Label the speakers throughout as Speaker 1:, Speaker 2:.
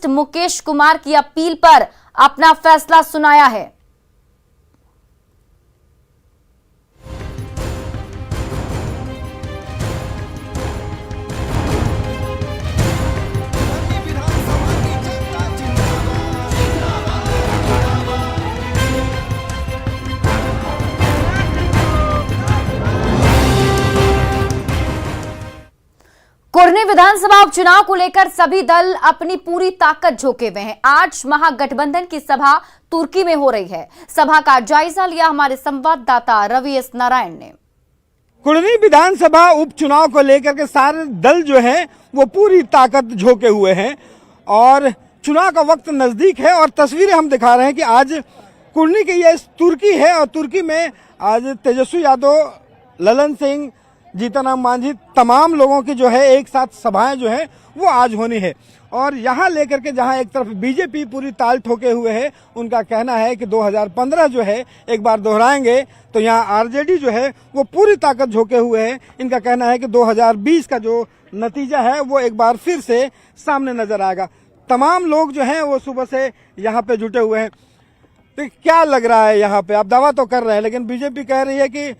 Speaker 1: Journalist Mukesh Kumar की appeal पर अपना फैसला सुनाया है। कुर्नी विधानसभा उपचुनाव को लेकर सभी दल अपनी पूरी ताकत झोंके हुए हैं। आज महागठबंधन की सभा तुर्की में हो रही है। सभा का जायजा लिया हमारे संवाददाता रवि एस नारायण ने।
Speaker 2: कुर्नी विधानसभा उपचुनाव को लेकर के सारे दल जो हैं वो पूरी ताकत झोंके हुए हैं और चुनाव का वक्त नजदीक है। और तस्वीरें हम दिखा रहे हैं कि आज कुर्नी की ये तुर्की है और तुर्की में आज तेजस्वी यादव, ललन सिंह, जीतनराम मांझी, तमाम लोगों की जो है एक साथ सभाएं जो है वो आज होनी है। और यहाँ लेकर के जहाँ एक तरफ बीजेपी पूरी ताल ठोके हुए है, उनका कहना है कि 2015 जो है एक बार दोहराएंगे, तो यहाँ आरजेडी जो है वो पूरी ताकत झोंके हुए है। इनका कहना है कि 2020 का जो नतीजा है वो एक बार फिर से सामने नजर आएगा। तमाम लोग जो है वो सुबह से यहाँ पे जुटे हुए हैं। तो क्या लग रहा है यहाँ पे? आप दावा तो कर रहे हैं लेकिन बीजेपी कह रही है कि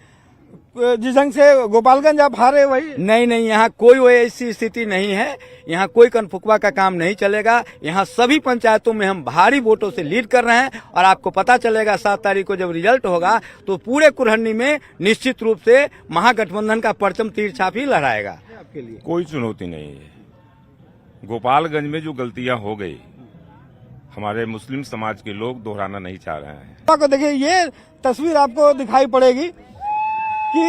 Speaker 2: जिस ढंग से गोपालगंज आप हारे वही
Speaker 3: नहीं, यहाँ कोई ऐसी स्थिति नहीं है। यहाँ कोई कनफुकवा का काम नहीं चलेगा। यहाँ सभी पंचायतों में हम भारी वोटों से लीड कर रहे हैं और आपको पता चलेगा 7 तारीख को जब रिजल्ट होगा तो पूरे कुरहनी में निश्चित रूप से महागठबंधन का परचम तीर छाप ही लहराएगा।
Speaker 2: आपके लिए
Speaker 4: कोई चुनौती नहीं है। गोपालगंज में जो गलतियां हो गई, हमारे मुस्लिम समाज के लोग दोहराना नहीं चाह रहे हैं।
Speaker 2: तो देखिए ये तस्वीर आपको दिखाई पड़ेगी कि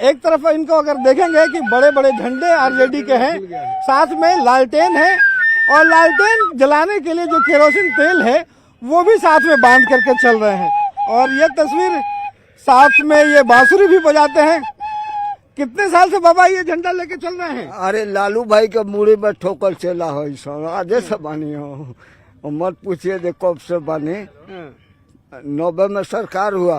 Speaker 2: एक तरफ इनको अगर देखेंगे कि बड़े बड़े झंडे आरजेडी के हैं, साथ में लालटेन है और लालटेन जलाने के लिए जो केरोसिन तेल है वो भी साथ में बांध करके चल रहे हैं। और ये तस्वीर साथ में ये बांसुरी भी बजाते हैं। कितने साल से बाबा ये झंडा लेके चल रहे हैं?
Speaker 5: अरे लालू भाई के मुड़ी में ठोकर चला हो, आधे से बानी हो, मत पूछिए दे कब से बानी। 90 में सरकार हुआ,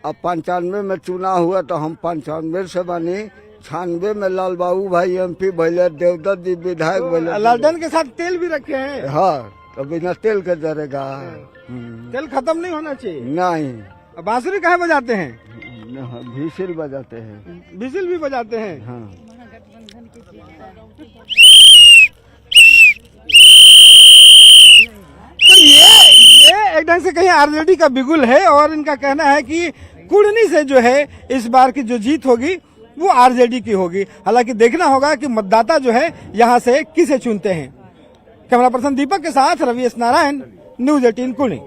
Speaker 5: अब 95 में चुनाव हुआ तो हम 95 से बनी। 96 में लाल बाबू भाई MP भैले, देवदत्त जी विधायक भैले।
Speaker 2: लालटेन के साथ तेल भी रखे हैं।
Speaker 5: हाँ, तो बिना तेल के जरेगा।
Speaker 2: तेल खत्म नहीं होना चाहिए।
Speaker 5: नहीं।
Speaker 2: बांसुरी कहाँ बजाते हैं?
Speaker 5: भीसिल बजाते हैं।
Speaker 2: बिसिल भी बजाते हैं।
Speaker 5: हाँ।
Speaker 2: तो ये एक ढंग से कहीं आरजेडी का बिगुल है और इनका कहना है कि कुर्नी से जो है इस बार की जो जीत होगी वो आरजेडी की होगी। हालांकि देखना होगा कि मतदाता जो है यहाँ से किसे चुनते हैं। कैमरा पर्सन दीपक के साथ रवि एस नारायण, न्यूज 18 कुर्नी।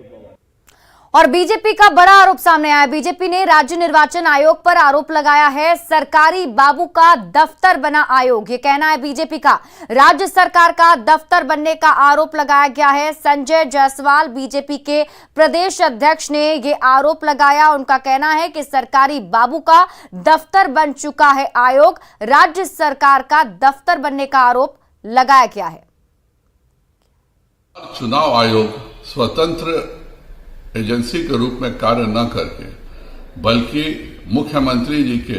Speaker 1: और बीजेपी का बड़ा आरोप सामने आया। बीजेपी ने राज्य निर्वाचन आयोग पर आरोप लगाया है, सरकारी बाबू का दफ्तर बना आयोग। ये कहना है बीजेपी का, राज्य सरकार का दफ्तर बनने का आरोप लगाया गया है। संजय जायसवाल बीजेपी के प्रदेश अध्यक्ष ने ये आरोप लगाया। उनका कहना है कि सरकारी बाबू का दफ्तर बन चुका है आयोग, राज्य सरकार का दफ्तर बनने का आरोप लगाया गया है।
Speaker 6: चुनाव आयोग स्वतंत्र एजेंसी के रूप में कार्य न करके बल्कि मुख्यमंत्री जी के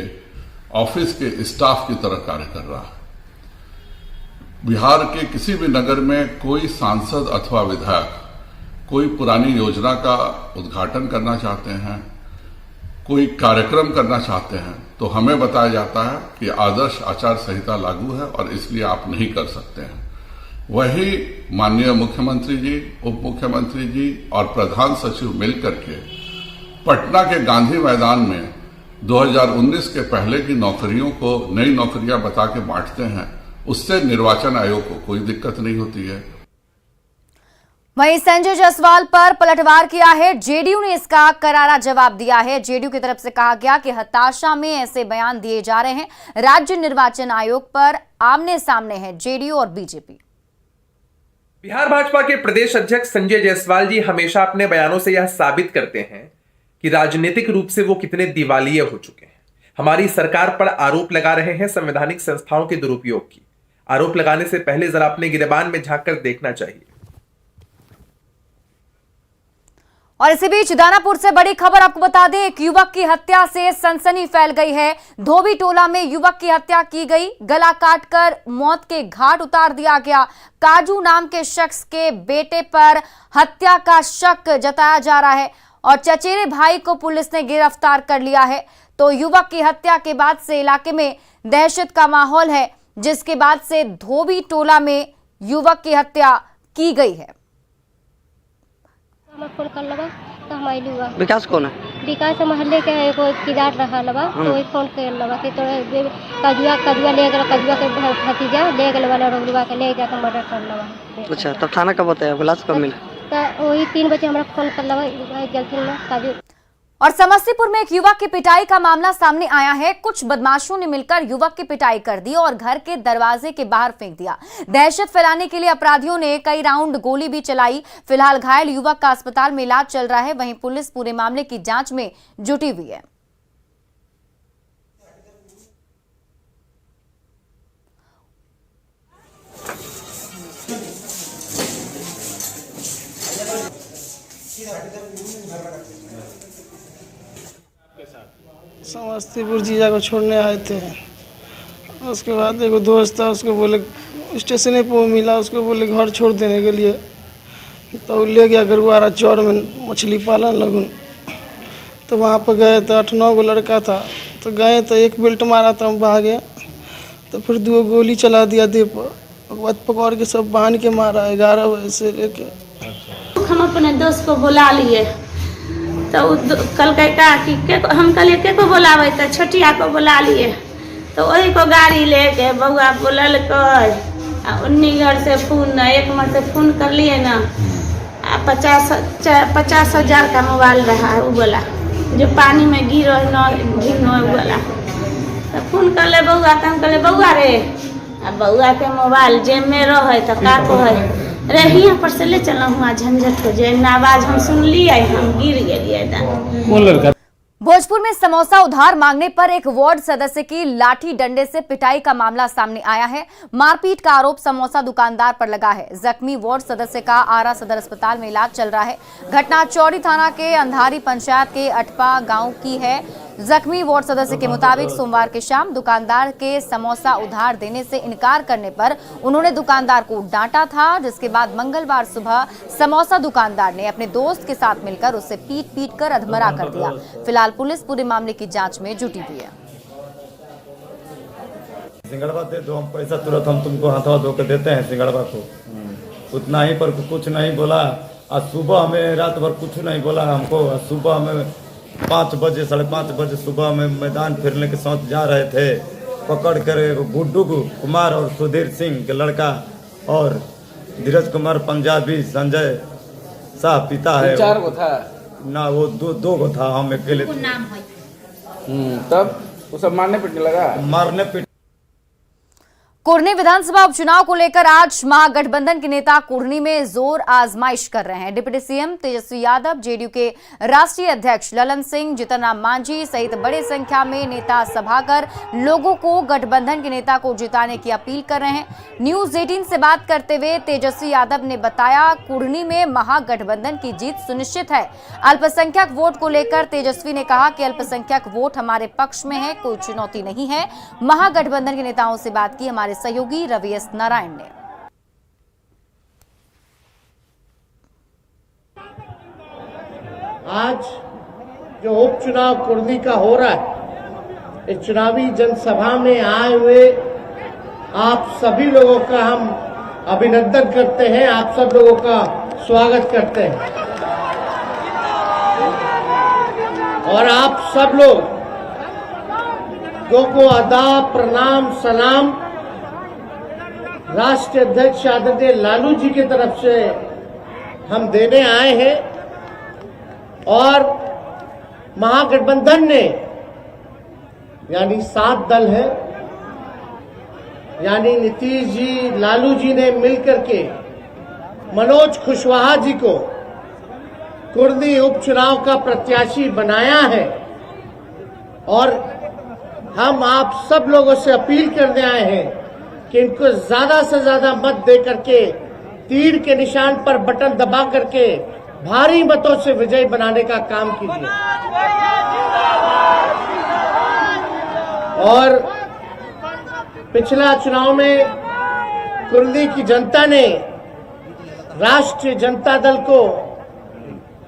Speaker 6: ऑफिस के स्टाफ की तरह कार्य कर रहा है। बिहार के किसी भी नगर में कोई सांसद अथवा विधायक कोई पुरानी योजना का उद्घाटन करना चाहते हैं, कोई कार्यक्रम करना चाहते हैं, तो हमें बताया जाता है कि आदर्श आचार संहिता लागू है और इसलिए आप नहीं कर सकते हैं। वही माननीय मुख्यमंत्री जी, उप मुख्यमंत्री जी और प्रधान सचिव मिलकर के पटना के गांधी मैदान में 2019 के पहले की नौकरियों को नई नौकरियां बता के बांटते हैं। उससे निर्वाचन आयोग को कोई दिक्कत नहीं होती है।
Speaker 1: वहीं संजय जायसवाल पर पलटवार किया है। जेडीयू ने इसका करारा जवाब दिया है। जेडीयू की तरफ से कहा गया कि हताशा में ऐसे बयान दिए जा रहे हैं। राज्य निर्वाचन आयोग पर आमने सामने है जेडीयू और बीजेपी।
Speaker 7: बिहार भाजपा के प्रदेश अध्यक्ष संजय जायसवाल जी हमेशा अपने बयानों से यह साबित करते हैं कि राजनीतिक रूप से वो कितने दिवालिये हो चुके हैं। हमारी सरकार पर आरोप लगा रहे हैं संवैधानिक संस्थाओं के दुरुपयोग की। आरोप लगाने से पहले जरा अपने गिरेबान में झांक कर देखना चाहिए।
Speaker 1: और इसी बीच दानापुर से बड़ी खबर आपको बता दें, एक युवक की हत्या से सनसनी फैल गई है। धोबी टोला में युवक की हत्या की गई, गला काटकर मौत के घाट उतार दिया गया। काजू नाम के शख्स के बेटे पर हत्या का शक जताया जा रहा है और चचेरे भाई को पुलिस ने गिरफ्तार कर लिया है। तो युवक की हत्या के बाद से इलाके में दहशत का माहौल है, जिसके बाद से धोबी टोला में युवक की हत्या की गई है।
Speaker 8: फोन कर लगा तो हम आइलू हुआ।
Speaker 9: विकास कौन है?
Speaker 8: विकास मोहल्ले के एगो किदार रहा लगा तो वही फोन कर लगा कि तो कदुआ ले गया, कदुआ के भतीजा ले गए वाला रोगलुआ के ले जाकर मर्डर कर लगा।
Speaker 9: अच्छा, तब थाना कब बताया? लाश कब मिला?
Speaker 8: तो वही 3 बजे हमारा फोन कर लगा जल्दी में काजू।
Speaker 1: और समस्तीपुर में एक युवक की पिटाई का मामला सामने आया है। कुछ बदमाशों ने मिलकर युवक की पिटाई कर दी और घर के दरवाजे के बाहर फेंक दिया। दहशत फैलाने के लिए अपराधियों ने कई राउंड गोली भी चलाई। फिलहाल घायल युवक का अस्पताल में इलाज चल रहा है। वहीं पुलिस पूरे मामले की जांच में जुटी हुई है।
Speaker 10: समस्तीपुर जीजा को छोड़ने आए थे। उसके बाद एक दोस्त था, उसको बोले स्टेशन पे मिला, उसको बोले घर छोड़ देने के लिए, तो ले गया गरुआरा चौर में मछली पालन लगून। तो वहाँ पर गए तो 8-9 गो लड़का था, तो गए तो एक बेल्ट मारा था, हम भागे तो फिर 2 गोली चला दिया देह पर। उसके बाद पकड़ के सब बांध के मारा 11 बजे से लेके।
Speaker 11: हम अपने दोस्त को बुला लिए तो कल का कि हम कहलिए के को बुलावे, तो छोटिया को बुला लिए। तो वही को गाड़ी लेके बउआ बोलल उन्नी घर से फोन एक मत से फोन कर लिए ना। 50,000 का मोबाइल रहा है, वो बोला जो पानी में गिरो बोला। तो फोन कर ले बउआ, तो हम कहले बउआ रे, अब बउआ के मोबाइल जेब में रहे तो का को है रे यहाँ पर से ले चला हुआ झंझट हो जाए। आवाज हम सुन लिया, हम गिर गए।
Speaker 1: भोजपुर में समोसा उधार मांगने पर एक वार्ड सदस्य की लाठी डंडे से पिटाई का मामला सामने आया है। मारपीट का आरोप समोसा दुकानदार पर लगा है। जख्मी वार्ड सदस्य का आरा सदर अस्पताल में इलाज चल रहा है। घटना चौड़ी थाना के अंधारी पंचायत के अटपा गांव की है। जख्मी वार्ड सदस्य के मुताबिक सोमवार की शाम दुकानदार के समोसा उधार देने से इनकार करने पर उन्होंने दुकानदार को डांटा था, जिसके बाद मंगलवार सुबह समोसा दुकानदार ने अपने दोस्त के साथ मिलकर उसे पीट कर अधमरा कर दिया। फिलहाल पुलिस पूरे मामले की जांच में जुटी हुई है।
Speaker 12: सिंगड़वा दे दो, हम पैसा तुरंत हम तुमको हाथों धो के देते हैं सिंगड़वा को, उतना ही पर कुछ नहीं बोला। आज सुबह हमें रात भर कुछ नहीं बोला हमको। सुबह हमें 5 बजे 5:30 बजे सुबह में मैदान फिरने के साथ जा रहे थे, पकड़ कर गुड्डू कुमार और सुधीर सिंह के लड़का और धीरज कुमार पंजाबी, संजय शाह पिता है,
Speaker 13: 4 गो था
Speaker 12: ना, वो 2 गो था, हम अकेले थे।
Speaker 13: तब वो सब मारने पीटने लगा।
Speaker 12: मारने पीट
Speaker 1: कुढ़नी विधानसभा उपचुनाव को लेकर आज महागठबंधन के नेता कुढ़नी में जोर आजमाइश कर रहे हैं। Deputy CM Tejashwi Yadav, JDU के राष्ट्रीय अध्यक्ष ललन सिंह, जीतन राम मांझी सहित बड़ी संख्या में नेता सभा कर लोगों को गठबंधन के नेता को जिताने की अपील कर रहे हैं। न्यूज 18 से बात करते हुए तेजस्वी यादव ने बताया, कुढ़नी में महागठबंधन की जीत सुनिश्चित है। अल्पसंख्यक वोट को लेकर तेजस्वी ने कहा कि अल्पसंख्यक वोट हमारे पक्ष में है, कोई चुनौती नहीं है। महागठबंधन के नेताओं से बात की हमारे सहयोगी रवि एस नारायण ने।
Speaker 14: आज जो उपचुनाव कुर्दी का हो रहा है, इस चुनावी जनसभा में आए हुए आप सभी लोगों का हम अभिनंदन करते हैं, आप सब लोगों का स्वागत करते हैं और आप सब लोगों को आदाब, प्रणाम, सलाम राष्ट्रीय अध्यक्ष आदरणीय लालू जी की तरफ से हम देने आए हैं। और महागठबंधन ने यानी 7 दल है, यानी नीतीश जी, लालू जी ने मिलकर के मनोज कुशवाहा जी को कुर्दी उपचुनाव का प्रत्याशी बनाया है। और हम आप सब लोगों से अपील करने आए हैं कि इनको ज्यादा से ज्यादा मत दे करके तीर के निशान पर बटन दबा करके भारी मतों से विजयी बनाने का काम कीजिए। और पिछला चुनाव में कुर्दी की जनता ने राष्ट्रीय जनता दल को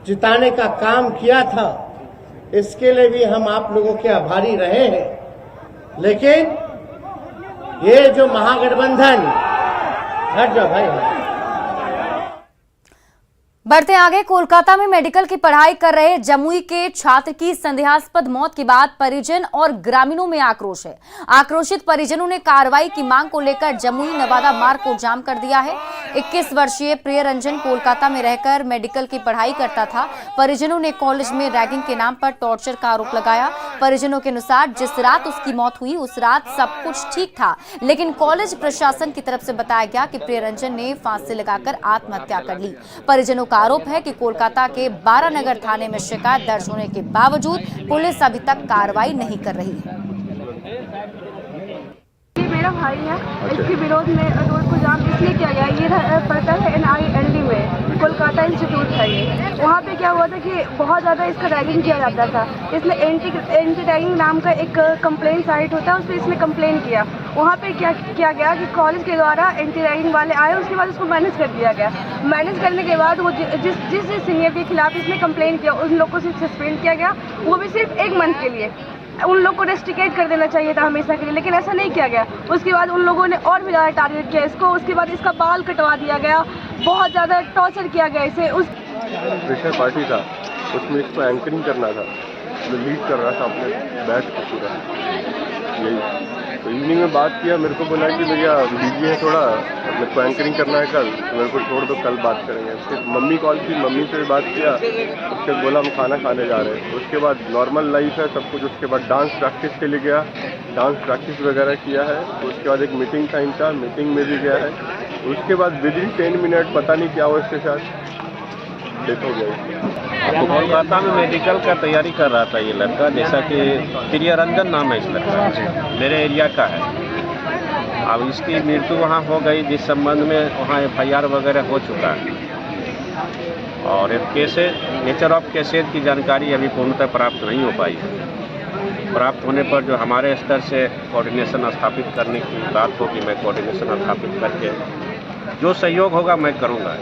Speaker 14: जिताने का काम किया था, इसके लिए भी हम आप लोगों के आभारी रहे हैं। लेकिन ये जो महागठबंधन, हट जाओ भाई।
Speaker 1: बढ़ते आगे, कोलकाता में मेडिकल की पढ़ाई कर रहे जमुई के छात्र की संदेहास्पद मौत के बाद परिजन और ग्रामीणों में आक्रोश है। आक्रोशित परिजनों ने कार्रवाई की मांग को लेकर जमुई नवादा मार्ग को जाम कर दिया है। 21 वर्षीय प्रियरंजन कोलकाता में रहकर मेडिकल की पढ़ाई करता था। परिजनों ने कॉलेज में रैगिंग के नाम पर टॉर्चर का आरोप लगाया। परिजनों के अनुसार जिस रात उसकी मौत हुई उस रात सब कुछ ठीक था, लेकिन कॉलेज प्रशासन की तरफ से बताया गया कि प्रियरंजन ने फांसी लगाकर आत्महत्या कर ली। परिजनों का आरोप है कि कोलकाता के 12 नगर थाने में शिकायत दर्ज होने के बावजूद पुलिस अभी तक कार्रवाई नहीं कर रही है।
Speaker 15: ये मेरा भाई है, इसके विरोध में रोड को जाम इसलिए किया गया। ये पढ़ता है NILD में, कोलकाता इंस्टीट्यूट है ये। वहाँ पे क्या हुआ था कि बहुत ज़्यादा इसका रैगिंग किया जाता था। इसने एंटी रैगिंग नाम का एक कंप्लेंट साइट होता है, उस पर इसने कंप्लेंट किया। वहाँ पे क्या किया गया कि कॉलेज के द्वारा एंटी रैगिंग वाले आए, उसके बाद उसको मैनेज कर दिया गया। मैनेज करने के बाद वो जिस सीनियर के खिलाफ इसने कंप्लेंट किया, उन लोग को सिर्फ सस्पेंड किया गया, वो भी सिर्फ 1 मंथ के लिए। उन लोग को रेस्ट्रिकेट कर देना चाहिए था हमेशा के लिए, लेकिन ऐसा नहीं किया गया। उसके बाद उन लोगों ने और भी ज़्यादा टारगेट किया इसको। उसके बाद इसका बाल कटवा दिया गया, बहुत ज़्यादा टॉर्चर किया गया इसे। उस
Speaker 16: प्रेशर पार्टी था, उसमें इसको एंकरिंग करना था, मैं लीड कर रहा था अपने बैच को पूरा यही। तो इवनिंग में बात किया, मेरे को बोला कि भैया बिजी है थोड़ा, मेरे को एंकरिंग करना है कल, मेरे को छोड़ दो, कल बात करेंगे। फिर मम्मी कॉल की, मम्मी से बात किया, उसके बाद बोला हम खाना खाने जा रहे हैं। उसके बाद नॉर्मल लाइफ है सब कुछ। उसके बाद डांस प्रैक्टिस के लिए गया, डांस प्रैक्टिस वगैरह किया है। उसके बाद एक मीटिंग टाइम था, मीटिंग में भी गया है। उसके बाद विदिन 10 मिनट पता नहीं क्या हुआ, इसके साथ डेथ हो गई।
Speaker 17: कोलकाता में मेडिकल का तैयारी कर रहा था ये लड़का, जैसा कि प्रियरंजन नाम है इस लड़का, मेरे एरिया का है। अब इसकी मृत्यु वहाँ हो गई, जिस संबंध में वहाँ FIR वगैरह हो चुका है। और एक केसेज, नेचर ऑफ केसेज की जानकारी अभी पूर्णतः प्राप्त नहीं हो पाई है। प्राप्त होने पर जो हमारे स्तर से कोऑर्डिनेशन स्थापित करने की बात होगी, मैं कोऑर्डिनेशन स्थापित करके जो सहयोग होगा मैं करूँगा।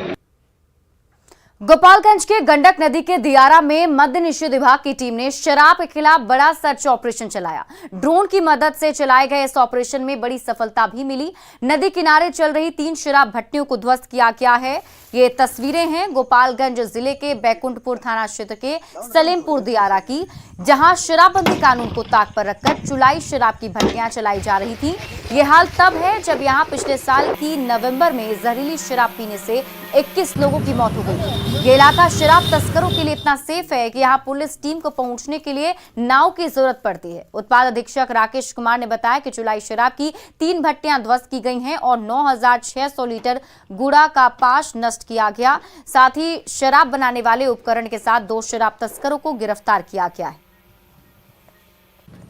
Speaker 1: गोपालगंज के गंडक नदी के दियारा में मद्य निषेध विभाग की टीम ने शराब के खिलाफ बड़ा सर्च ऑपरेशन चलाया। ड्रोन की मदद से चलाए गए इस ऑपरेशन में बड़ी सफलता भी मिली। नदी किनारे चल रही 3 शराब भट्टियों को ध्वस्त किया गया है। ये तस्वीरें हैं गोपालगंज जिले के बैकुंठपुर थाना क्षेत्र के सलेमपुर दियारा की, जहां शराबबंदी कानून को ताक पर रखकर चुलाई शराब की भट्टियां चलाई जा रही थी। ये हाल तब है जब यहां पिछले साल की नवंबर में जहरीली शराब पीने से 21 लोगों की मौत हो गई। ये इलाका शराब तस्करों के लिए इतना सेफ है कि यहाँ पुलिस टीम को पहुंचने के लिए नाव की जरूरत पड़ती है। उत्पाद अधीक्षक राकेश कुमार ने बताया कि चुलाई शराब की 3 भट्टियां ध्वस्त की गई हैं और 9600 लीटर गुड़ा का पाश नष्ट किया गया। साथ ही शराब बनाने वाले उपकरण के साथ 2 शराब तस्करों को गिरफ्तार किया गया है।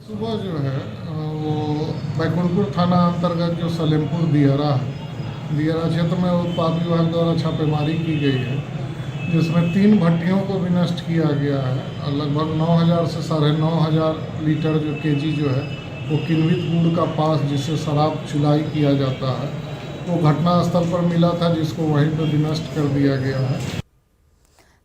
Speaker 18: सुबह जो है वो बैकुंठपुर थाना अंतर्गत जो सलेमपुर दियारा है, दियारा क्षेत्र में उत्पाद विभाग द्वारा छापेमारी की गई है, जिसमें 3 भट्टियों को भी नष्ट किया गया है और लगभग 9000 से 9500 लीटर जो केजी जो है वो किण्वित गुड़ का पास, जिससे शराब चुलाई किया जाता है, वो घटनास्थल पर मिला था, जिसको वहीं पर भी नष्ट कर दिया गया है।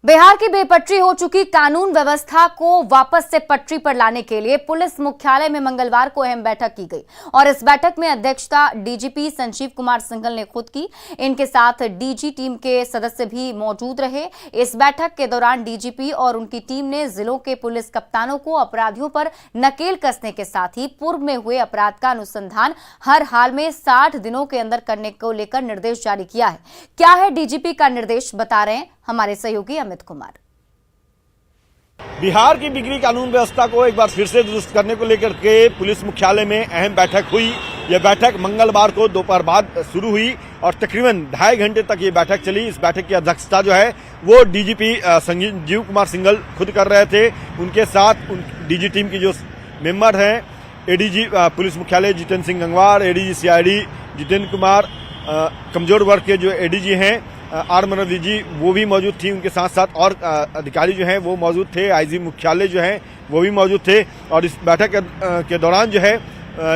Speaker 1: बिहार की बेपटरी हो चुकी कानून व्यवस्था को वापस से पटरी पर लाने के लिए पुलिस मुख्यालय में मंगलवार को अहम बैठक की गई और इस बैठक में अध्यक्षता डीजीपी संजीव कुमार सिंघल ने खुद की। इनके साथ डीजी टीम के सदस्य भी मौजूद रहे। इस बैठक के दौरान डीजीपी और उनकी टीम ने जिलों के पुलिस कप्तानों को अपराधियों पर नकेल कसने के साथ ही पूर्व में हुए अपराध का अनुसंधान हर हाल में 60 दिनों के अंदर करने को लेकर निर्देश जारी किया है। क्या है डीजीपी का निर्देश, बता रहे हैं हमारे सहयोगी अमित कुमार।
Speaker 19: बिहार की बिगड़ी कानून व्यवस्था को एक बार फिर से दुरुस्त करने को लेकर के पुलिस मुख्यालय में अहम बैठक हुई। यह बैठक मंगलवार को दोपहर बाद शुरू हुई और तकरीबन 2.5 घंटे तक ये बैठक चली। इस बैठक की अध्यक्षता जो है वो डीजीपी संजीव कुमार सिंघल खुद कर रहे थे। उनके साथ डीजी टीम की जो मेंबर हैं, एडीजी पुलिस मुख्यालय जितेंद्र सिंह गंगवार, एडीजी सीआईडी जितेंद्र कुमार, कमजोर वर्ग के जो एडीजी हैं आर मनोहरी जी वो भी मौजूद थी, उनके साथ साथ और अधिकारी जो हैं वो मौजूद थे, आईजी मुख्यालय जो हैं वो भी मौजूद थे। और इस बैठक के दौरान जो है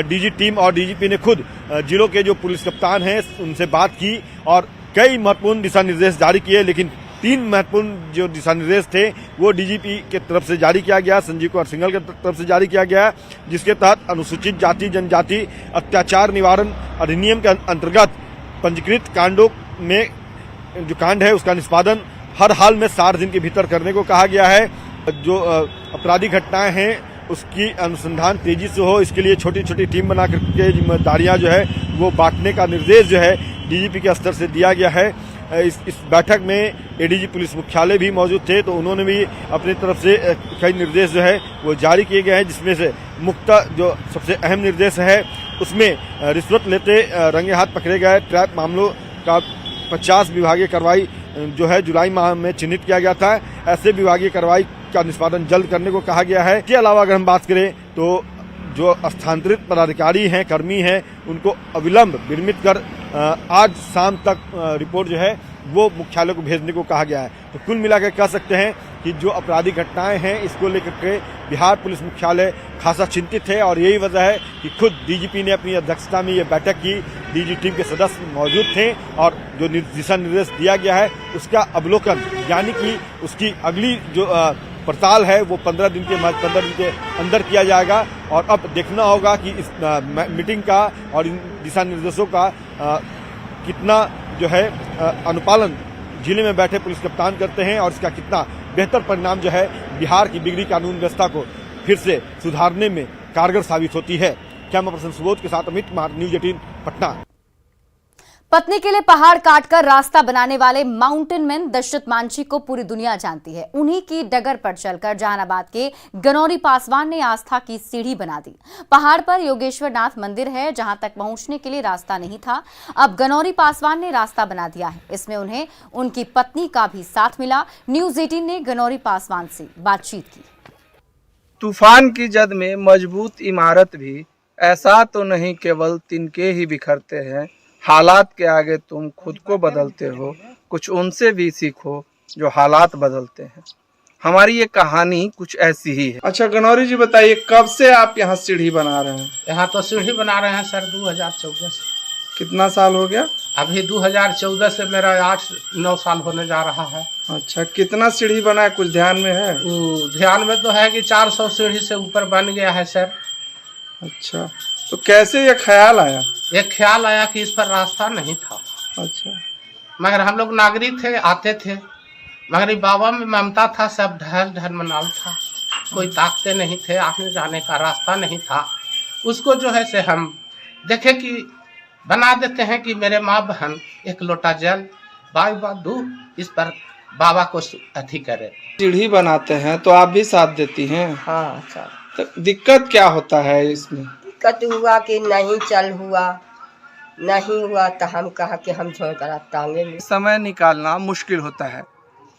Speaker 19: डीजी टीम और डीजीपी ने खुद जिलों के जो पुलिस कप्तान हैं उनसे बात की और कई महत्वपूर्ण दिशा निर्देश जारी किए। लेकिन 3 महत्वपूर्ण जो दिशा निर्देश थे वो डीजीपी के तरफ से जारी किया गया, संजीव कुमार सिंघल के तरफ से जारी किया गया, जिसके तहत अनुसूचित जाति जनजाति अत्याचार निवारण अधिनियम के अंतर्गत पंजीकृत कांडों में जो कांड है उसका निष्पादन हर हाल में 60 दिन के भीतर करने को कहा गया है। जो आपराधिक घटनाएं हैं उसकी अनुसंधान तेजी से हो, इसके लिए छोटी छोटी टीम बना करके जिम्मेदारियां जो है वो बांटने का निर्देश जो है डीजीपी के स्तर से दिया गया है। इस बैठक में एडीजी पुलिस मुख्यालय भी मौजूद थे, तो उन्होंने भी अपनी तरफ से कई निर्देश जो है वो जारी किए गए हैं, जिसमें से मुख्य जो सबसे अहम निर्देश है उसमें रिश्वत लेते रंगे हाथ पकड़े गए ट्रैप मामलों का 50 विभागीय कार्रवाई जो है जुलाई माह में चिन्हित किया गया था। ऐसे विभागीय कार्रवाई का निष्पादन जल्द करने को कहा गया है। इसके अलावा अगर हम बात करें तो जो स्थानांतरित पदाधिकारी हैं, कर्मी हैं, उनको अविलंब विरमित कर आज शाम तक रिपोर्ट जो है वो मुख्यालय को भेजने को कहा गया है। तो कुल मिलाकर कह सकते हैं कि जो आपराधिक घटनाएं हैं इसको लेकर के बिहार पुलिस मुख्यालय खासा चिंतित है और यही वजह है कि खुद डीजीपी ने अपनी अध्यक्षता में ये बैठक की। डीजी टीम के सदस्य मौजूद थे और जो दिशा निर्देश दिया गया है उसका अवलोकन यानी कि उसकी अगली जो पड़ताल है वो 15 दिन के अंदर किया जाएगा। और अब देखना होगा कि इस मीटिंग का और इन दिशा निर्देशों का कितना जो है अनुपालन जिले में बैठे पुलिस कप्तान करते हैं और इसका कितना बेहतर परिणाम जो है बिहार की बिगड़ी कानून व्यवस्था को फिर से सुधारने में कारगर साबित होती है। कैमरा पर्सन सुबोध के साथ अमित कुमार, न्यूज 18 पटना।
Speaker 1: पत्नी के लिए पहाड़ काटकर रास्ता बनाने वाले माउंटेन मैन दशरथ मांझी को पूरी दुनिया जानती है। उन्हीं की डगर पर चलकर जहानाबाद के गनौरी पासवान ने आस्था की सीढ़ी बना दी। पहाड़ पर योगेश्वर नाथ मंदिर है, जहां तक पहुंचने के लिए रास्ता नहीं था। अब गनौरी पासवान ने रास्ता बना दिया है। इसमें उन्हें उनकी पत्नी का भी साथ मिला। न्यूज 18 ने गनौरी पासवान से बातचीत की।
Speaker 20: तूफान की जद में मजबूत इमारत भी ऐसा तो नहीं केवल तिनके ही बिखरते हैं। हालात के आगे तुम खुद को बदलते हो, कुछ उनसे भी सीखो जो हालात बदलते हैं। हमारी ये कहानी कुछ ऐसी ही है। अच्छा गनौरी जी बताइए, कब से आप यहाँ सीढ़ी बना रहे हैं?
Speaker 14: यहाँ तो सीढ़ी बना रहे हैं सर 2014 से।
Speaker 20: कितना साल हो गया?
Speaker 14: अभी 2014 से मेरा 8-9 साल होने जा रहा है।
Speaker 20: अच्छा, कितना सीढ़ी बना है, कुछ ध्यान में है?
Speaker 14: ध्यान में तो है कि 400 सीढ़ी से ऊपर बन गया है सर।
Speaker 20: अच्छा, तो कैसे ये ख्याल आया?
Speaker 14: एक ख्याल आया कि इस पर रास्ता नहीं था।
Speaker 20: अच्छा,
Speaker 14: मगर हम लोग नागरिक थे, आते थे, मगर बाबा में ममता था, सब ढल ढल मनाल था, कोई ताकते नहीं थे, आने जाने का रास्ता नहीं था। उसको जो है से हम देखे कि बना देते हैं कि मेरे माँ बहन एक लोटा जल बाई दूध इस पर बाबा को अथी करे।
Speaker 20: सीढ़ी बनाते हैं तो आप भी साथ देती हैं?
Speaker 21: हाँ सर।
Speaker 20: तो दिक्कत क्या होता है इसमें?
Speaker 21: दिक्कत हुआ कि नहीं चल हुआ, नहीं हुआ तो हम कहा कि हम छोड़ कर टांगे में।
Speaker 20: समय निकालना मुश्किल होता है,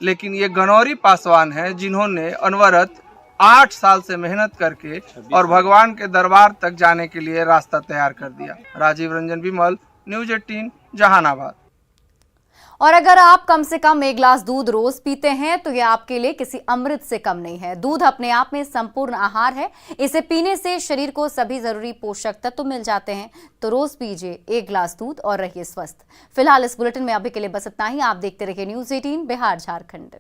Speaker 20: लेकिन ये गनौरी पासवान है जिन्होंने अनवरत 8 साल से मेहनत करके और भगवान के दरबार तक जाने के लिए रास्ता तैयार कर दिया। राजीव रंजन विमल, न्यूज 18 जहानाबाद।
Speaker 1: और अगर आप कम से कम 1 गिलास दूध रोज पीते हैं तो यह आपके लिए किसी अमृत से कम नहीं है। दूध अपने आप में संपूर्ण आहार है। इसे पीने से शरीर को सभी जरूरी पोषक तत्व मिल जाते हैं। तो रोज पीजिए 1 गिलास दूध और रहिए स्वस्थ। फिलहाल इस बुलेटिन में अभी के लिए बस इतना ही। आप देखते रहिए न्यूज 18 बिहार झारखंड।